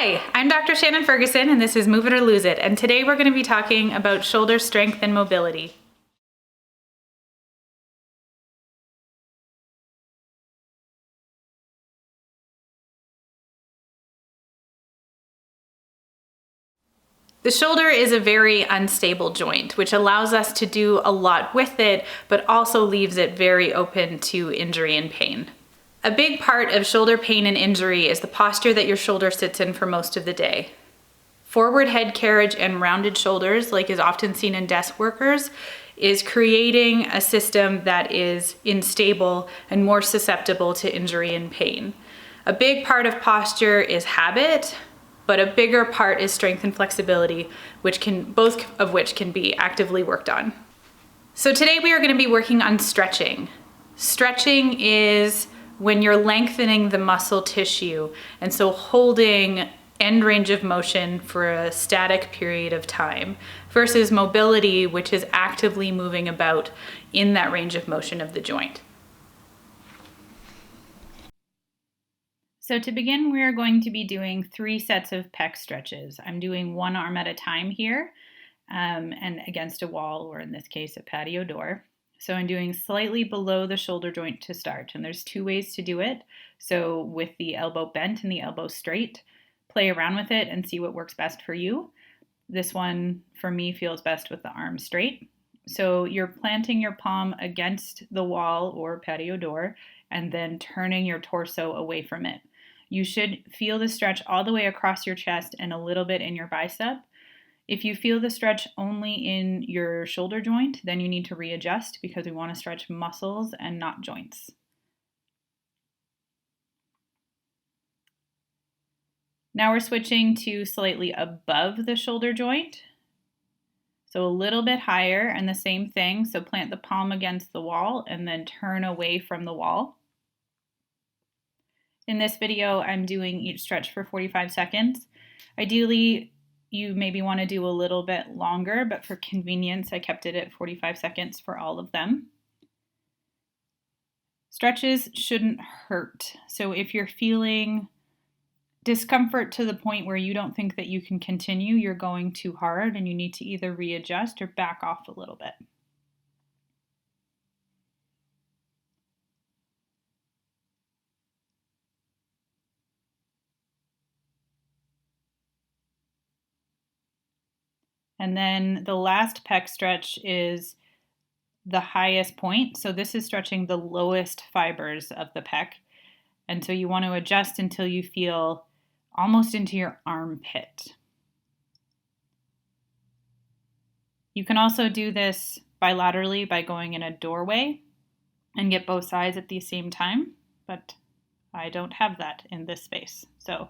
Hi, I'm Dr. Shannon Ferguson, and this is Move It or Lose It, and today we're going to be talking about shoulder strength and mobility. The shoulder is a very unstable joint, which allows us to do a lot with it, but also leaves it very open to injury and pain. A big part of shoulder pain and injury is the posture that your shoulder sits in for most of the day. Forward head carriage and rounded shoulders, like is often seen in desk workers, is creating a system that is unstable and more susceptible to injury and pain. A big part of posture is habit, but a bigger part is strength and flexibility, both of which can be actively worked on. So today we are going to be working on stretching. Stretching is when you're lengthening the muscle tissue, and so holding end range of motion for a static period of time, versus mobility, which is actively moving about in that range of motion of the joint. So to begin, we are going to be doing 3 sets of pec stretches. I'm doing one arm at a time here, and against a wall, or in this case, a patio door. So I'm doing slightly below the shoulder joint to start, and there's 2 ways to do it. So with the elbow bent and the elbow straight, play around with it and see what works best for you. This one, for me, feels best with the arm straight. So you're planting your palm against the wall or patio door and then turning your torso away from it. You should feel the stretch all the way across your chest and a little bit in your bicep. If you feel the stretch only in your shoulder joint, then you need to readjust because we want to stretch muscles and not joints. Now we're switching to slightly above the shoulder joint. So a little bit higher, and the same thing. So plant the palm against the wall and then turn away from the wall. In this video, I'm doing each stretch for 45 seconds. Ideally, you maybe want to do a little bit longer, but for convenience, I kept it at 45 seconds for all of them. Stretches shouldn't hurt. So if you're feeling discomfort to the point where you don't think that you can continue, you're going too hard and you need to either readjust or back off a little bit. And then the last pec stretch is the highest point. So this is stretching the lowest fibers of the pec. And so you want to adjust until you feel almost into your armpit. You can also do this bilaterally by going in a doorway and get both sides at the same time, but I don't have that in this space. So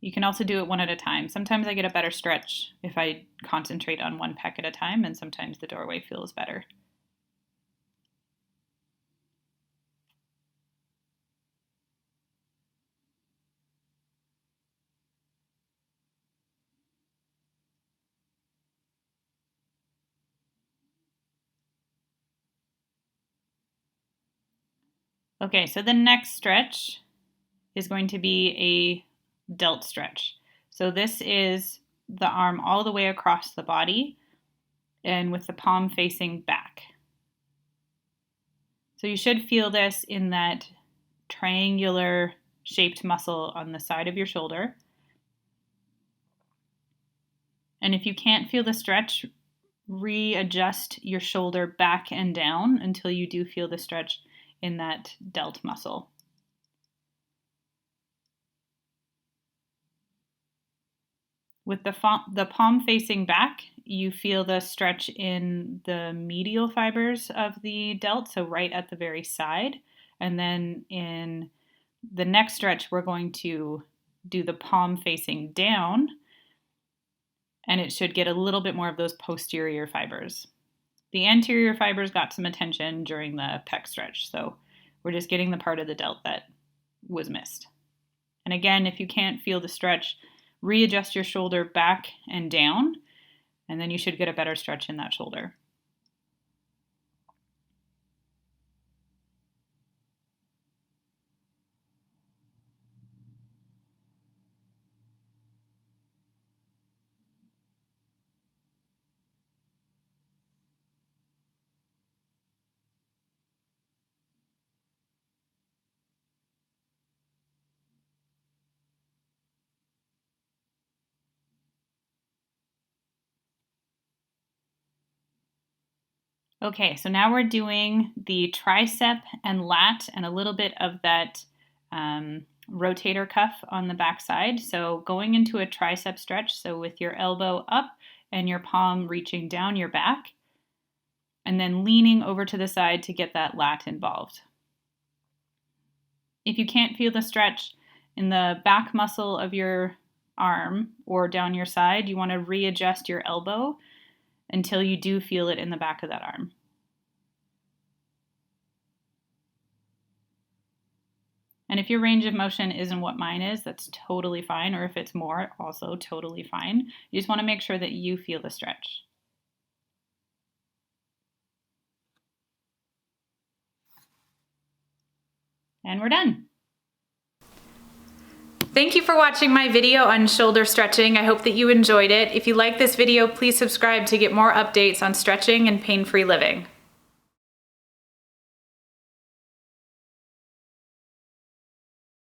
you can also do it one at a time. Sometimes I get a better stretch if I concentrate on one pec at a time, and sometimes the doorway feels better. Okay, so the next stretch is going to be a delt stretch. So this is the arm all the way across the body and with the palm facing back. So you should feel this in that triangular shaped muscle on the side of your shoulder. And if you can't feel the stretch, readjust your shoulder back and down until you do feel the stretch in that delt muscle. With the palm facing back, you feel the stretch in the medial fibers of the delt, so right at the very side. And then in the next stretch, we're going to do the palm facing down, and it should get a little bit more of those posterior fibers. The anterior fibers got some attention during the pec stretch, so we're just getting the part of the delt that was missed. And again, if you can't feel the stretch, readjust your shoulder back and down, and then you should get a better stretch in that shoulder. Okay, so now we're doing the tricep and lat and a little bit of that rotator cuff on the back side. So going into a tricep stretch, so with your elbow up and your palm reaching down your back, and then leaning over to the side to get that lat involved. If you can't feel the stretch in the back muscle of your arm or down your side, you want to readjust your elbow until you do feel it in the back of that arm. And if your range of motion isn't what mine is, that's totally fine. Or if it's more, also totally fine. You just want to make sure that you feel the stretch. And we're done. Thank you for watching my video on shoulder stretching. I hope that you enjoyed it. If you like this video, please subscribe to get more updates on stretching and pain-free living.